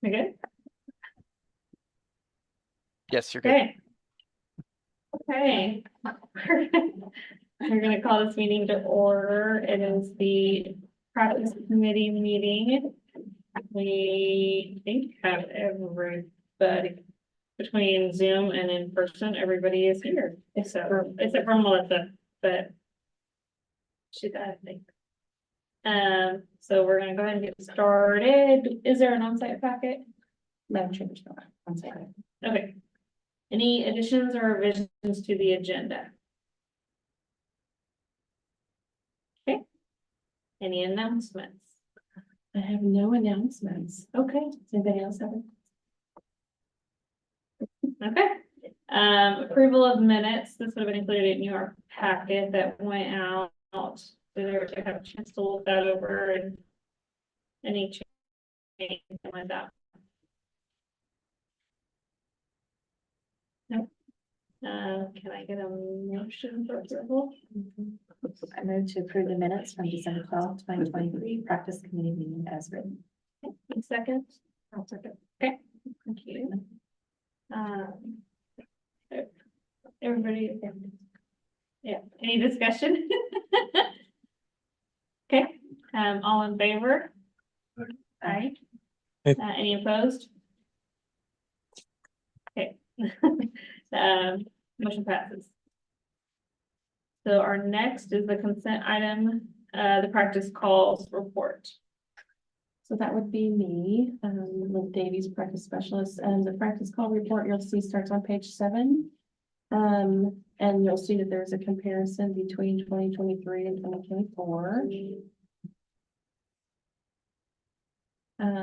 We good? Yes, you're good. Okay. Okay. We're gonna call this meeting to order. It is the practice committee meeting. We think have everybody between Zoom and in person. Everybody is here, except for Melissa, but she's, I think. So we're gonna go ahead and get started. Is there an on-site packet? No change, no, I'm sorry. Okay. Any additions or revisions to the agenda? Okay. Any announcements? I have no announcements. Okay. Does anybody else have it? Okay. Approval of minutes. This would have been included in your packet that went out. Did everybody have a chance to look that over and any change like that? Nope. Can I get a motion for approval? I move to approve the minutes from December 12th, 2023, practice committee meeting as written. A second? I'll second. Okay, thank you. Everybody, yeah, any discussion? Okay, all in favor? Aye. Any opposed? Okay. Motion passes. So our next is the consent item, the practice calls report. So that would be me, with Davies practice specialist, and the practice call report you'll see starts on page 7. And you'll see that there's a comparison between 2023 and 2024.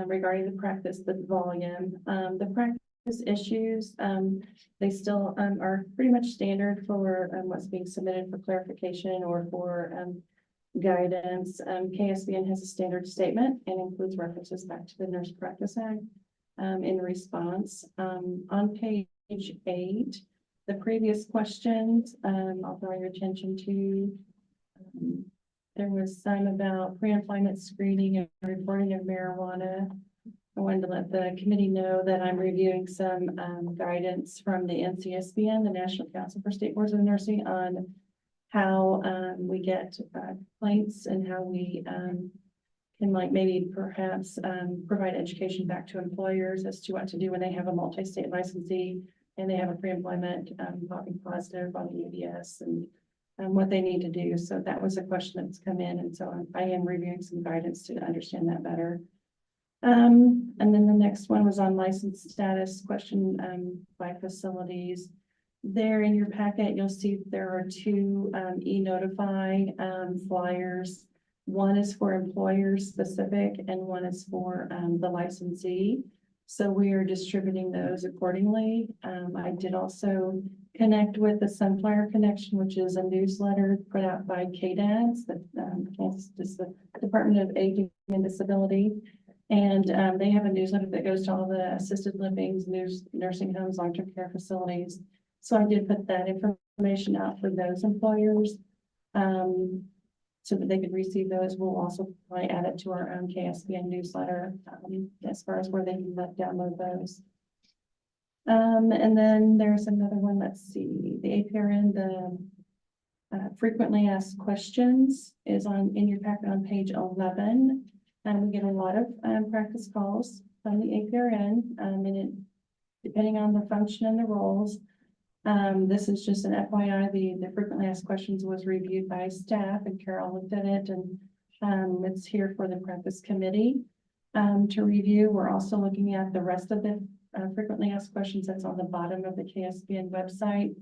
Regarding the practice, the volume, the practice issues, they still are pretty much standard for what's being submitted for clarification or for guidance. KSBN has a standard statement and includes references back to the Nurse Practice Act in response. On page 8, the previous questions, I'll draw your attention to. There was some about pre-employment screening and reporting of marijuana. I wanted to let the committee know that I'm reviewing some guidance from the NCSBN, the National Council for State Boards of Nursing, on how we get complaints and how we can maybe perhaps provide education back to employers as to what to do when they have a multi-state licensee and they have a pre-employment popping positive on the UBS and what they need to do. So that was a question that's come in. And so I am reviewing some guidance to understand that better. And then the next one was on license status question by facilities. There in your packet, you'll see there are 2 e-notify flyers. One is for employers specific and one is for the licensee. So we are distributing those accordingly. I did also connect with the Sunflower Connection, which is a newsletter put out by KDADS, the Department of Aging and Disability. And they have a newsletter that goes to all the assisted livings, nursing homes, long-term care facilities. So I did put that information out for those employers so that they could receive those. We'll also probably add it to our own KSBN newsletter as far as where they can download those. And then there's another one, let's see, the APRN, the frequently asked questions is in your packet on page 11. And we get a lot of practice calls from the APRN, and depending on the function and the roles. This is just an FYI, the frequently asked questions was reviewed by staff and Carol looked at it, and it's here for the practice committee to review. We're also looking at the rest of the frequently asked questions that's on the bottom of the KSBN website.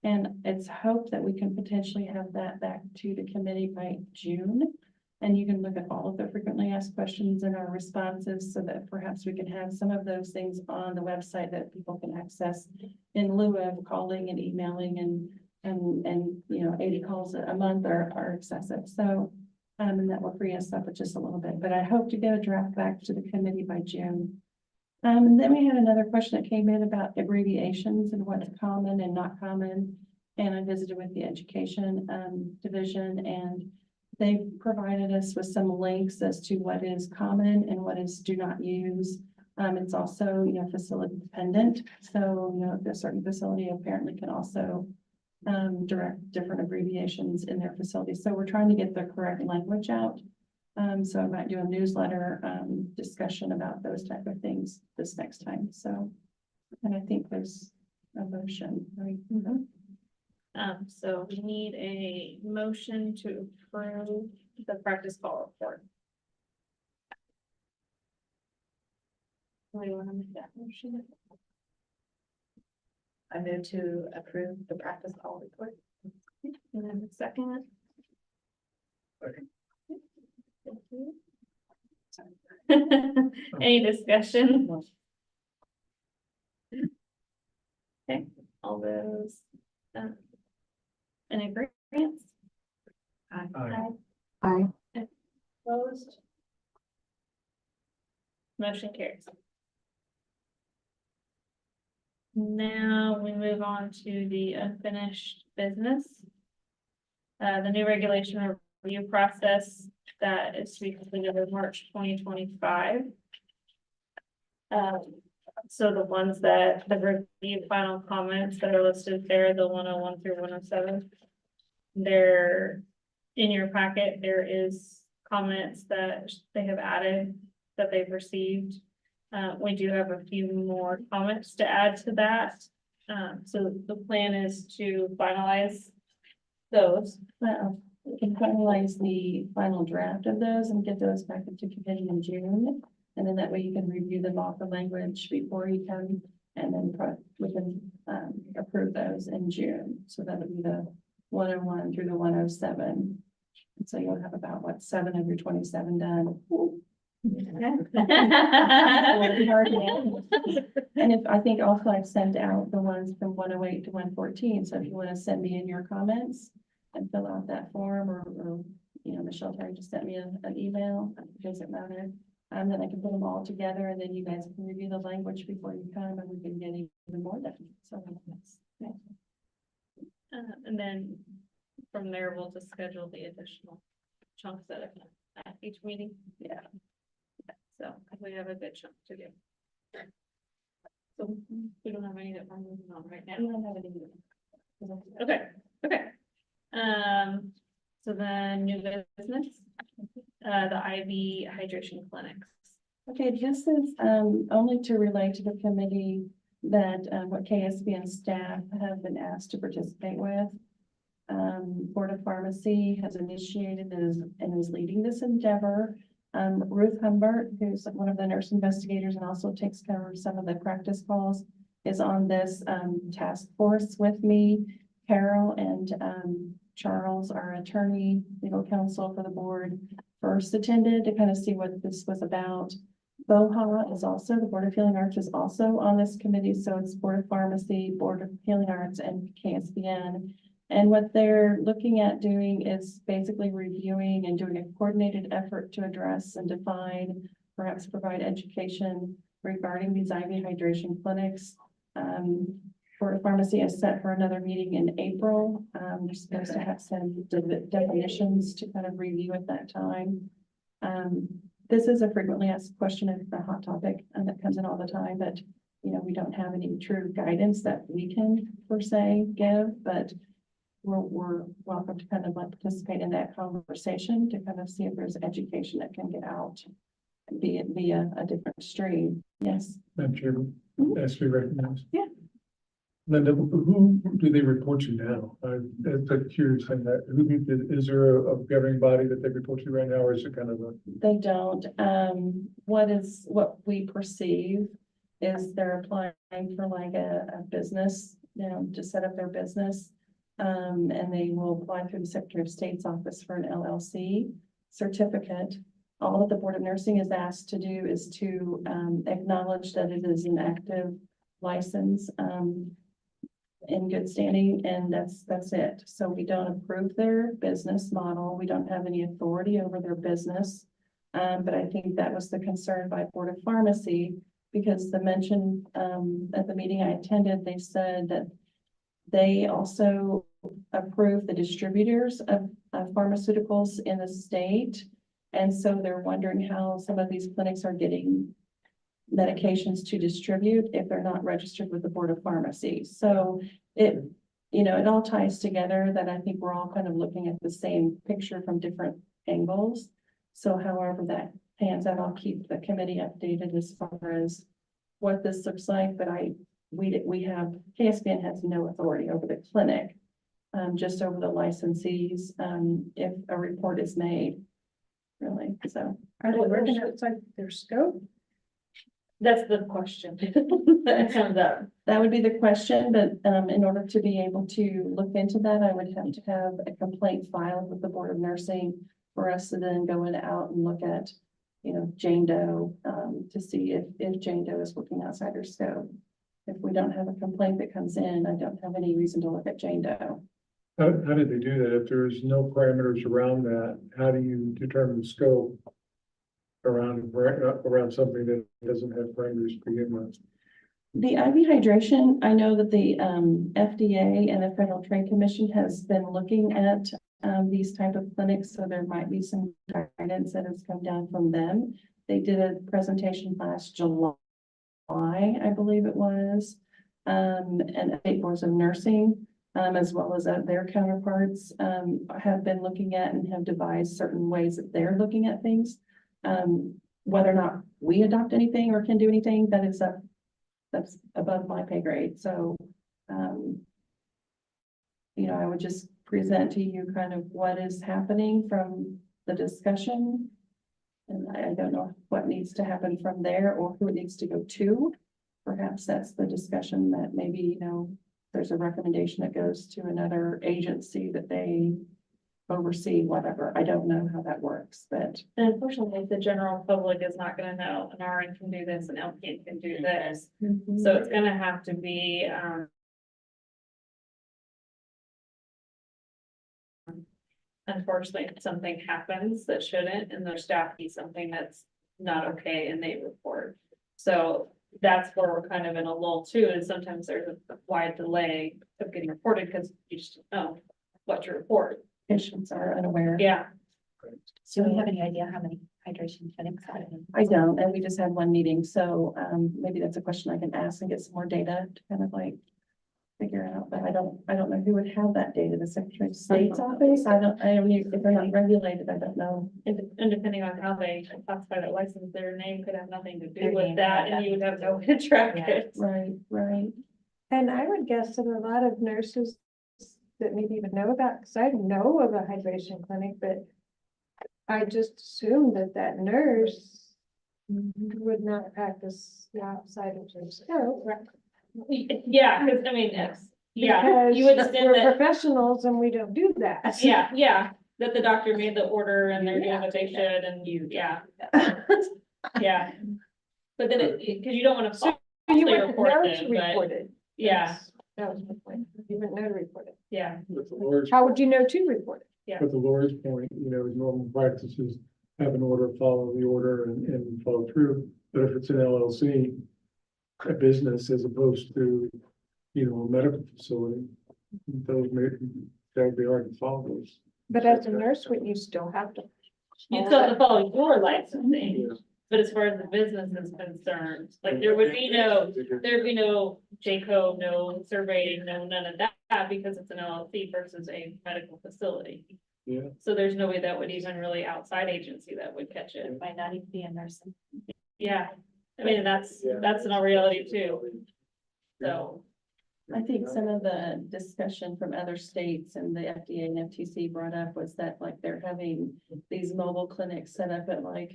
And it's hoped that we can potentially have that back to the committee by June. And you can look at all of the frequently asked questions and our responses so that perhaps we can have some of those things on the website that people can access in lieu of calling and emailing and 80 calls a month are excessive. So, and that will free us up just a little bit, but I hope to get a draft back to the committee by June. And then we had another question that came in about abbreviations and what's common and not common. And I visited with the education division, and they provided us with some links as to what is common and what is do not use. It's also, facility dependent. So, a certain facility apparently can also direct different abbreviations in their facilities. So we're trying to get the correct language out. So I might do a newsletter, discussion about those type of things this next time. So, and I think there's a motion, right? So we need a motion to approve the practice call report. Do you want to make that motion? I move to approve the practice call report. And then the second. Second. Thank you. Any discussion? Okay, all those, in agreement? Aye. Aye. Opposed? Motion carries. Now we move on to the unfinished business. The new regulation review process that is to be completed in March 2025. So the ones that the review final comments that are listed there, the 101 through 107. They're in your packet. There is comments that they have added that they've received. We do have a few more comments to add to that. So the plan is to finalize those. We can finalize the final draft of those and get those back into committee in June. And then that way you can review them off the language before you come, and then we can approve those in June. So that'll be the 101 through the 107. And so you'll have about 7 of your 27 done. And if I think also I've sent out the ones from 108 to 114. So if you want to send me in your comments and fill out that form, or Michelle Terry just sent me an email, it doesn't matter. Then I can put them all together, and then you guys can review the language before you come, and we can get even more done. So that's, And then from there, we'll just schedule the additional chunks at each meeting. Yeah. So we have a good chunk to do. So we don't have any that we're moving on right now. we don't have any. Okay. So then new business, the IV hydration clinics. Okay, this is only to relate to the committee that what KSB and staff have been asked to participate with. Board of Pharmacy has initiated and is leading this endeavor. Ruth Humbert, who's one of the nurse investigators and also takes care of some of the practice calls, is on this task force with me. Carol and Charles, our attorney, legal counsel for the board, first attended to kind of see what this was about. BOHA is also, the Board of Healing Arts is also on this committee. So it's Board of Pharmacy, Board of Healing Arts, and KSBN. And what they're looking at doing is basically reviewing and doing a coordinated effort to address and define, perhaps provide education regarding these IV hydration clinics. Board of Pharmacy is set for another meeting in April. They're supposed to have some definitions to kind of review at that time. This is a frequently asked question and a hot topic, and that comes in all the time, but we don't have any true guidance that we can per se give, but we're welcome to kind of participate in that conversation to kind of see if there's education that can get out, be it via a different stream. Yes. Madam Chairman, as we recognize. Yeah. Linda, who do they report to now? I'm curious on that. Is there a governing body that they report to right now, or is it kind of a? They don't. What we perceive is they're applying for like a business, to set up their business. And they will apply through the Secretary of State's office for an LLC certificate. All that the Board of Nursing is asked to do is to acknowledge that it is an active license in good standing, and that's it. So we don't approve their business model. We don't have any authority over their business. But I think that was the concern by Board of Pharmacy, because the mention at the meeting I attended, they said that they also approve the distributors of pharmaceuticals in the state. And so they're wondering how some of these clinics are getting medications to distribute if they're not registered with the Board of Pharmacy. So it, you know, it all ties together that I think we're all kind of looking at the same picture from different angles. So however that pans out, I'll keep the committee updated as far as what this looks like, but we have, KSBN has no authority over the clinic. Just over the licensees, if a report is made. Really, so. Are they working outside their scope? That's the question. That comes up. That would be the question, but in order to be able to look into that, I would have to have a complaint filed with the Board of Nursing for us to then go in out and look at, you know, Jane Doe, to see if Jane Doe is working outside her scope. If we don't have a complaint that comes in, I don't have any reason to look at Jane Doe. How did they do that? If there's no parameters around that, how do you determine the scope around something that doesn't have parameters to begin with? The IV hydration, I know that the FDA and the Federal Trade Commission has been looking at these type of clinics, so there might be some guidance that has come down from them. They did a presentation last July, I believe it was, and state boards of nursing, as well as their counterparts, have been looking at and have devised certain ways that they're looking at things. Whether or not we adopt anything or can do anything, that's above my pay grade. So, you know, I would just present to you kind of what is happening from the discussion. And I don't know what needs to happen from there or who it needs to go to. Perhaps that's the discussion that maybe, you know, there's a recommendation that goes to another agency that they oversee, whatever. I don't know how that works, but And unfortunately, the general public is not gonna know, an RN can do this, an LPN can do this. So it's gonna have to be, unfortunately, if something happens that shouldn't, and their staff sees something that's not okay and they report. So that's where we're kind of in a lull too, and sometimes there's a wide delay of getting reported because you just don't know what to report. patients are unaware. Yeah, Do we have any idea how many hydration clinics are in? I don't, and we just had one meeting, so maybe that's a question I can ask and get some more data to kind of like figure out, but I don't know who would have that data, the Secretary of State's office. I don't even, if they're not regulated, I don't know. and depending on how they classify their license, their name could have nothing to Their do with name that, could and have you would have no nothing way to track Yeah. it. Right. And I would guess that a lot of nurses that maybe even know about, because I know of a hydration clinic, but I just assumed that nurse would not practice outside of her scope. Yeah, because I mean, yeah, you Because understand we're that, professionals and we don't do that. yeah, that the doctor made the order and they're doing what they should, and yeah, yeah. But then because you don't want to So falsely You wouldn't report know them, to but report it. yeah, That was my point. You wouldn't know to report it. yeah, But the lawyer's, How would you know to report it? but the lawyer's point, you know, normal practices have an order, follow the order and follow through. But if it's an LLC, a business as opposed to, you know, a medical facility, those may, that'd be hard to follow those. But as a nurse, wouldn't you still have to? you still have to follow your licensing, but as far as the business is concerned, like there would be no. There'd be no JCO, no surveying, no none of that, because it's an LLC versus a medical facility. Yeah. So there's no way that would even really outside agency that would catch it. Might not even be a nurse. Yeah, I mean, that's in our reality too. So, I think some of the discussion from other states and the FDA and FTC brought up was that like they're having these mobile clinics set up at like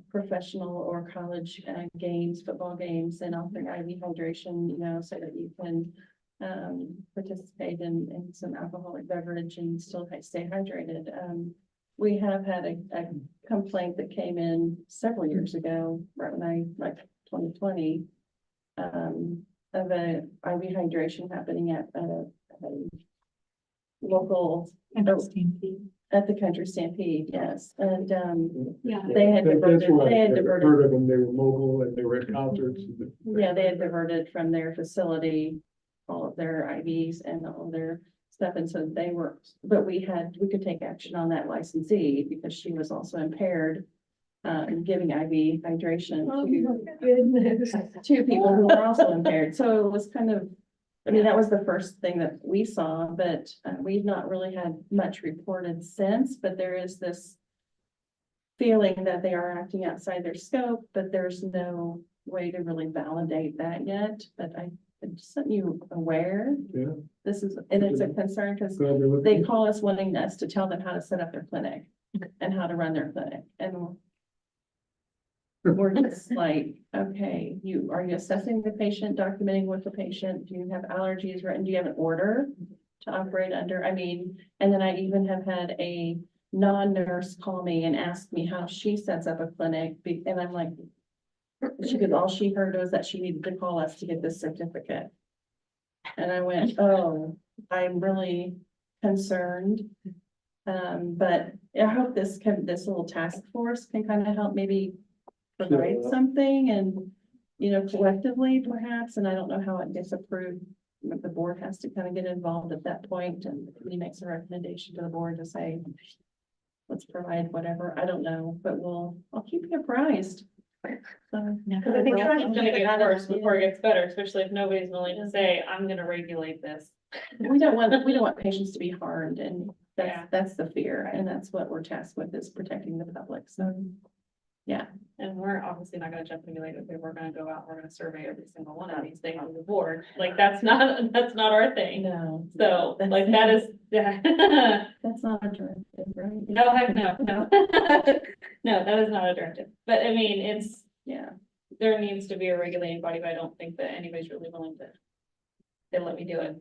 professional or college games, football games, and offering IV hydration, you know, so that you can participate in some alcoholic beverage and still stay hydrated. We have had a complaint that came in several years ago, right when like 2020, of a IV hydration happening at a local, at the Country Stampede, yes, and yeah. they had That's what they I had diverted. heard of them. They were mobile and they were at concerts. Yeah, they had diverted from their facility, all of their IVs and all their stuff, and so they were, but we could take action on that licensee because she was also impaired. giving IV hydration Oh, to my goodness. two people who were also impaired. So it was kind of, I mean, that was the first thing that we saw, but we've not really had much reported since, but there is this feeling that they are acting outside their scope, but there's no way to really validate that yet. But I just sent you aware. Yeah. This is, and it's a concern because Glad they're they looking. call us wanting us to tell them how to set up their clinic and how to run their clinic. And we're just like, okay, are you assessing the patient, documenting with the patient? Do you have allergies written? Do you have an order to operate under? I mean, and then I even have had a non-nurse call me and ask me how she sets up a clinic. And I'm like, because all she heard was that she needed to call us to get this certificate. And I went, oh, I'm really concerned. But I hope this little task force can kind of help maybe provide Yeah. something and, collectively perhaps, and I don't know how it gets approved. But the board has to kind of get involved at that point and he makes a recommendation to the board to say, let's provide whatever. I don't know, but I'll keep you apprised. So, Cause I think it's gonna get worse before it gets better, especially if nobody's willing to say, I'm gonna regulate this. we don't want patients to be harmed and Yeah. that's the fear. And that's what we're tasked with is protecting the public. So, And we're obviously not gonna jump and be like, okay, we're gonna go out, we're gonna survey every single one of these things on the board. Like, that's not our thing. no. So, That's- like, that is, yeah. That's not a directive, right? No, heck, no, no. No, that is not a directive. But I mean, Yeah. there needs to be a regulating body, but I don't think that anybody's really willing to. They let me do it.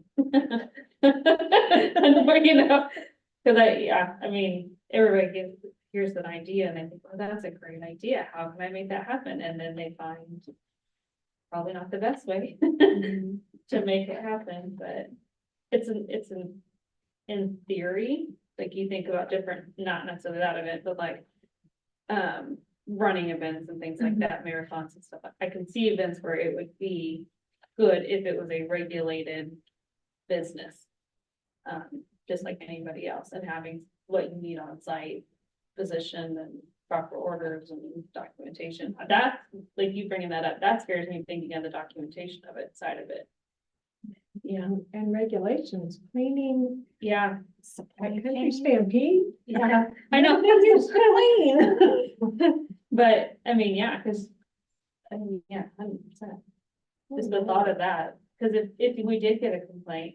Cause I mean, everybody here's an idea and I think, well, that's a great idea. How can I make that happen? And then they find probably not the best way to make it happen, but it's in theory, like you think about different, not necessarily that event, but like running events and things like that, marathons and stuff. I can see events where it would be good if it was a regulated business. Just like anybody else and having what you need on site, position and proper orders and documentation. That, like you bringing that up, that scares me thinking of the documentation of it, side of it. Yeah, And regulations, cleaning, yeah, country stampede. yeah, I know. It's clean. But, I mean, yeah, cause, I mean, yeah, 100%. Just the thought of that, cause if we did get a complaint,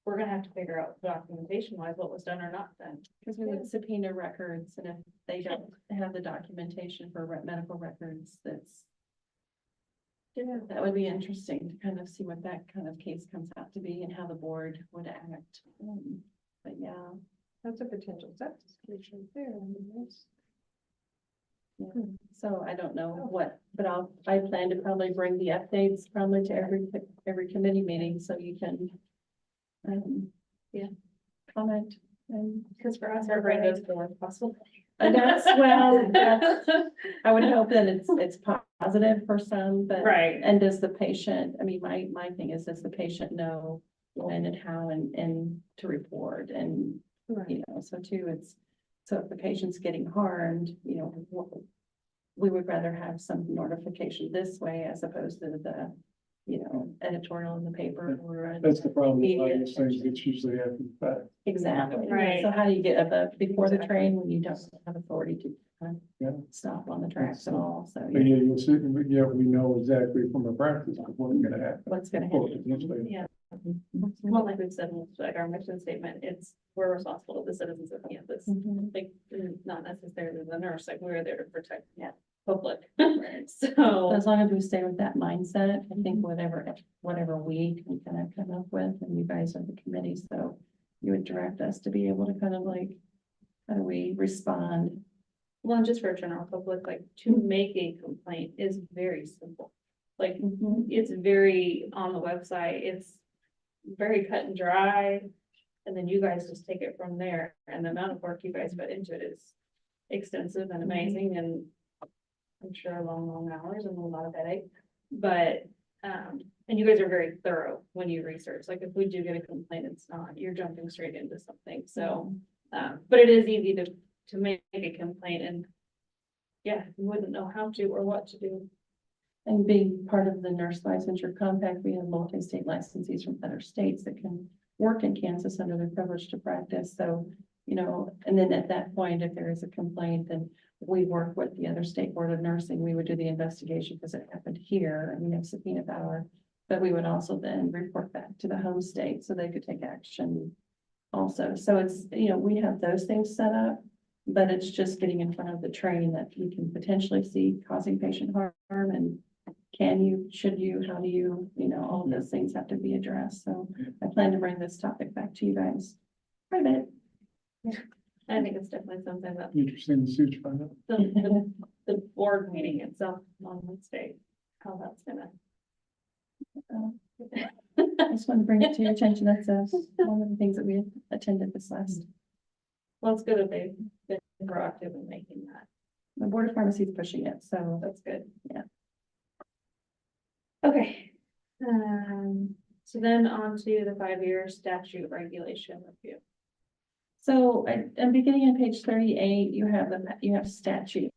we're gonna have to figure out documentation wise what was done or not done. Because we would subpoena records and if they don't have the documentation for medical records, that would be interesting to kind of see what that kind of case comes out to be and how the board would act. But yeah. That's a potential sepsis solution there. I mean, that's- Yeah. So I don't know what, but I plan to probably bring the updates probably to every committee meeting, so you can. Yeah. Comment and. Cause for us, our brain goes forward possible. That's, I would hope that it's positive for some, but. Right, And does the patient, I mean, my thing is, does the patient know when and how and to report and, so too, so if the patient's getting harmed, we would rather have some notification this way as opposed to the, editorial in the paper or. That's the problem with a lot of these things, it's usually after the fact. Exactly. Right. So how do you get above before the train when you don't have authority to Yeah. stop on the tracks at all? So But yeah, you'll see, we know exactly from our practice what's gonna happen. what's gonna Or happen? potentially. yeah. Well, like we've said, like our mission statement, we're responsible to the citizens of campus. Mhm. Like, not necessarily the nurse, like we're there to protect the public. So So, as long as we stay with that mindset, I think whatever we can kind of come up with, and you guys are the committee, so you would direct us to be able to kind of like, how do we respond? well, and just for general public, like to make a complaint is very simple. Like, it's very on the website, it's very cut and dry. And then you guys just take it from there, and the amount of work you guys put into it is extensive and amazing, and I'm sure long hours and a lot of headache, but, and you guys are very thorough when you research, like if we do get a complaint, it's not, you're jumping straight into something, so. But it is easy to make a complaint and yeah, you wouldn't know how to or what to do. And being part of the nurse licensure compact, we have multi-state licensees from other states that can work in Kansas under their privilege to practice. So, you know, and then at that point, if there is a complaint, then we work with the other state board of nursing. We would do the investigation because it happened here and we have subpoena power. But we would also then report back to the home state so they could take action also. So it's, you know, we have those things set up, but it's just getting in front of the train that you can potentially see causing patient harm and can you, should you, how do you, you know, all of those things have to be addressed. So I plan to bring this topic back to you guys. Quite a bit. I think it's definitely something that Interesting to see what you find out. the board meeting itself on Wednesday, how that's gonna. I just want to bring it to your attention. That's one of the things that we attended this last. Well, it's good that they've been proactive in making that. The Board of Pharmacy is pushing it, so That's good. Yeah. Okay. So then on to the 5-year statute regulation review. So I'm beginning on page 38, you have statutes.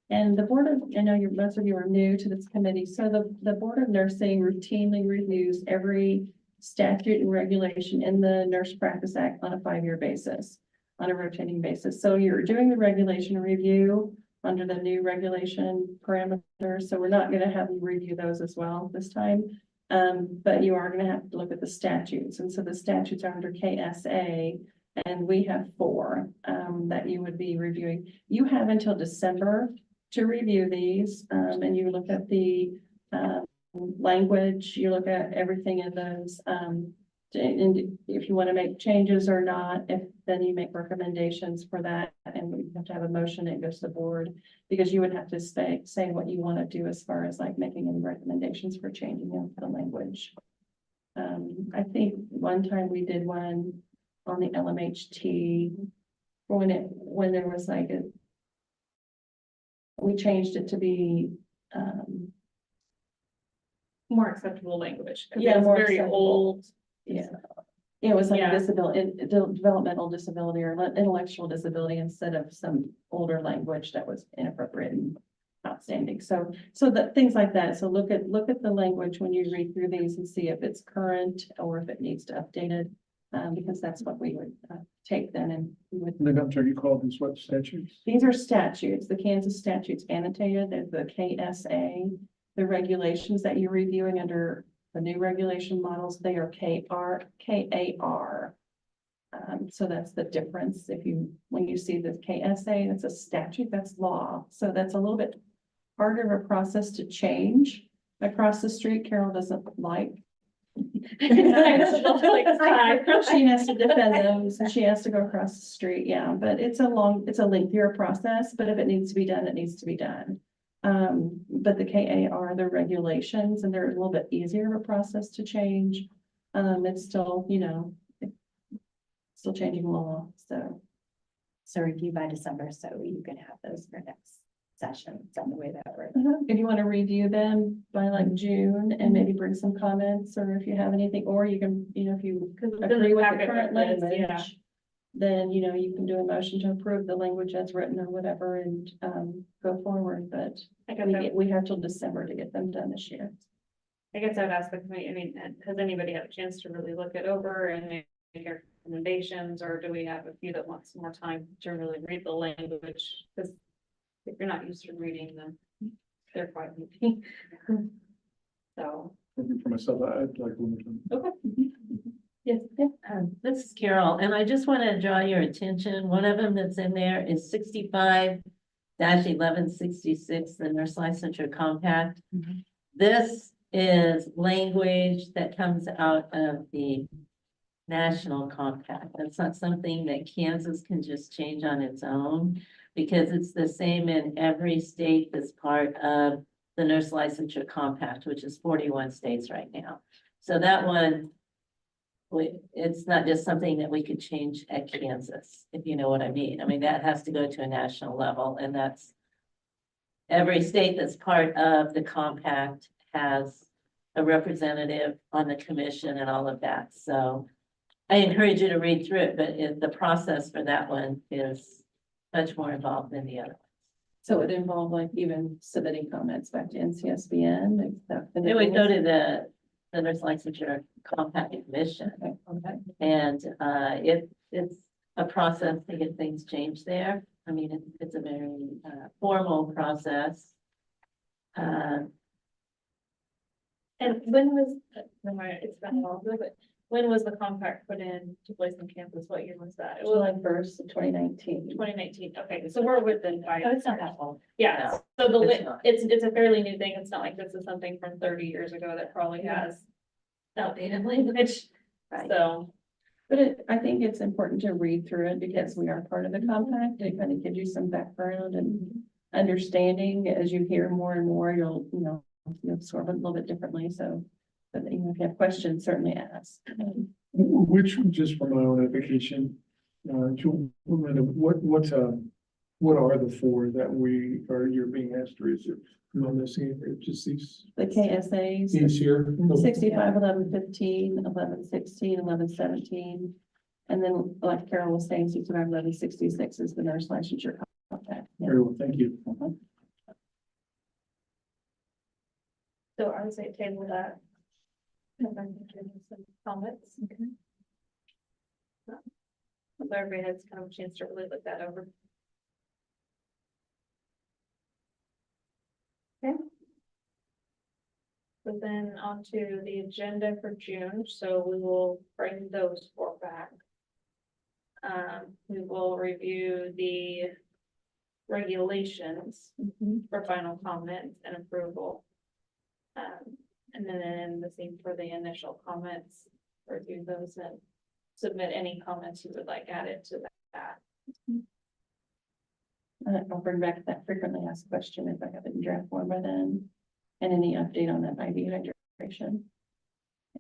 And the board of, I know most of you are new to this committee, so the Board of Nursing routinely reviews every statute and regulation in the Nurse Practice Act on a 5-year basis, on a rotating basis. So you're doing the regulation review under the new regulation parameters, so we're not gonna have you review those as well this time. But you are gonna have to look at the statutes, and so the statutes are under KSA, and we have 4 that you would be reviewing. You have until December to review these, and you look at the language, you look at everything in those. And if you want to make changes or not, then you make recommendations for that, and we have to have a motion that goes to the board, because you would have to say what you want to do as far as like making any recommendations for changing the language. I think one time we did one on the LMHT when there was like we changed it to be, More acceptable language. 'Cause Yeah, it's more very acceptable. old. yeah. It was like Yeah. a disability, developmental disability or intellectual disability instead of some older language that was inappropriate and outstanding. So that things like that. So look at the language when you read through these and see if it's current or if it needs to update it. Because that's what we would take then, and we would. And then I'm sorry, you called these what statutes? These are statutes, the Kansas statutes annotated, they're the KSA. The regulations that you're reviewing under the new regulation models, they are KAR. So that's the difference. When you see the KSA, that's a statute, that's law. So that's a little bit harder of a process to change across the street. Carol doesn't like. She has to defend them, so she has to go across the street, yeah, but it's a lengthier process, but if it needs to be done, it needs to be done. But the KAR, the regulations, and they're a little bit easier of a process to change. It's still, still changing law, so. So review by December, so you can have those for next session. Is that the way that works? If you want to review them by like June and maybe bring some comments, or if you have anything, or you can, if you Because it's in agree the with the packet current with this, yeah. language, then, you can do a motion to approve the language as written or whatever and, go forward, but I guess we have till December to get them done this year. I guess I'd ask the committee, I mean, has anybody had a chance to really look it over and make your recommendations, or do we have a few that want some more time to really read the language? Because if you're not used to reading them, they're quite lengthy. So, For myself, I'd like one more time. yes, This is Carol, and I just want to draw your attention. One of them that's in there is 65-1166, the Nurse Licensure Compact. This is language that comes out of the National Compact. That's not something that Kansas can just change on its own, because it's the same in every state that's part of the Nurse Licensure Compact, which is 41 states right now. So that one, it's not just something that we could change at Kansas, if you know what I mean. I mean, that has to go to a national level, and that's every state that's part of the compact has a representative on the commission and all of that. So I encourage you to read through it, but the process for that one is much more involved than the other. So it involved like even submitting comments back to NCSBN. and stuff, and It would go to the nurse licensure compact commission. Okay. And it's a process to get things changed there. I mean, it's a very formal process. And when was, no matter, it's been a while, but when was the compact put in to place on campus? What year was that? It was July like 1st, 2019. 2019. Okay, so we're within 5 Oh, it's not years. that long. Yeah, No, so the, it's not. it's a fairly new thing. It's not like this is something from 30 years ago that probably has outdated language. Right. So, But I think it's important to read through it because we are part of the compact. It kind of gives you some background and understanding. As you hear more and more, you'll absorb it a little bit differently. So, but if you have questions, certainly ask. Which, just for my own edification, what are the four that you're being asked to receive? Am I missing it? Just these The KSAs, here? 65, 11, 15, 11, 16, 11, 17. And then like Carol was saying, 65, 11, 66 is the nurse licensure compact. Yeah. Very well, thank you. Mhm. so I would say table that. And then we can do some comments. Okay. So everybody has kind of a chance to really look that over. Okay. So then on to the agenda for June, so we will bring those four back. We will review the regulations Mhm. for final comments and approval. And then the same for the initial comments, review those and submit any comments you would like added to that. I'll bring back that frequently asked question if I have it in draft form by then. And any update on that IV hydration.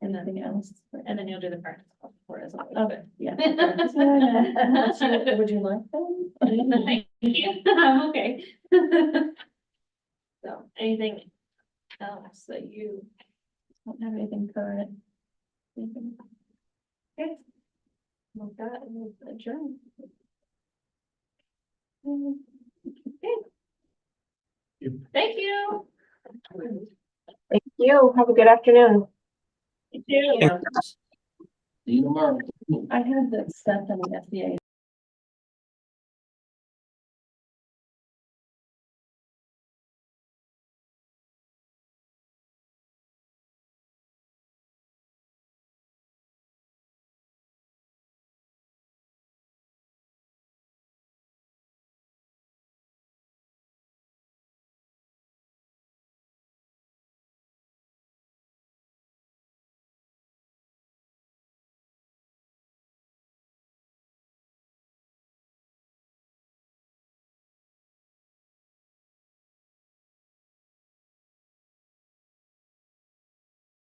Anything else? And then you'll do the practice for it as well. Oh, but- yeah. Would you like them? Thank you, I'm okay. So, anything else that you, Don't have anything current. okay? With that, we'll adjourn. Thank you. Thank you. Have a good afternoon. You too. Yeah. I had the stuff in the FDA